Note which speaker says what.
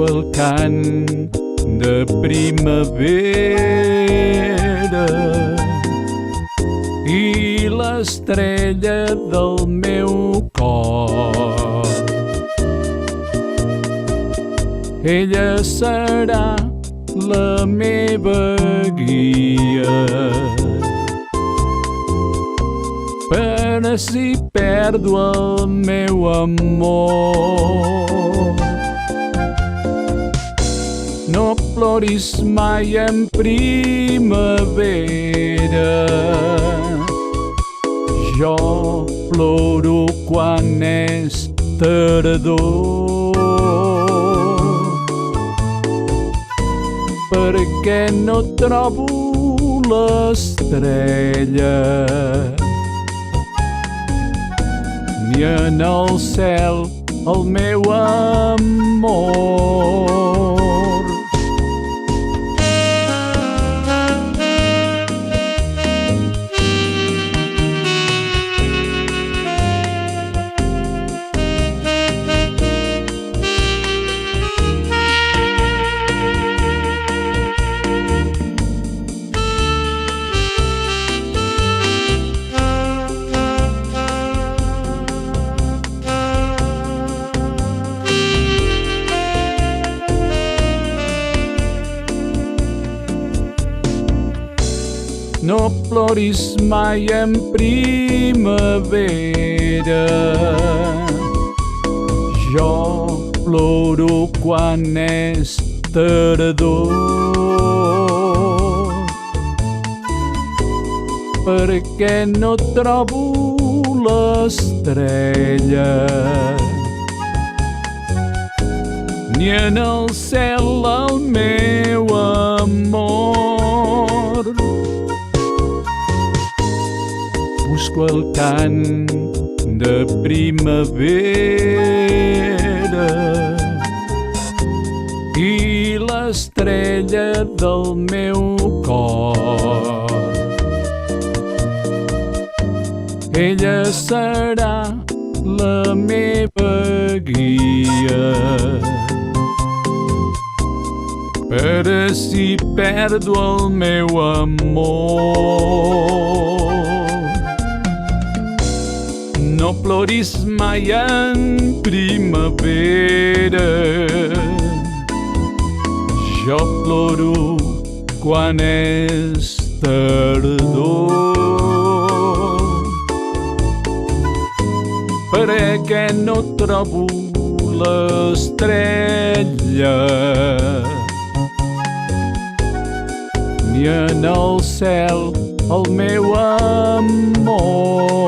Speaker 1: Busco el cant de primavera i l'estrella del meu cor. Ella serà la meva guia per si perdo el meu amor. No ploris mai en primavera, jo ploro quan és tardor, perquè no trobo l'estrella ni en el cel el meu amor. No ploris mai en primavera, jo ploro quan és tardor, perquè no trobo l'estrella ni en el cel el meu amor. Busco el cant de primavera i l'estrella del meu cor. Ella serà la meva guia per si perdo el meu amor. No ploris mai en primavera, jo ploro quan és tardor, perquè no trobo l'estrella ni en el cel el meu amor.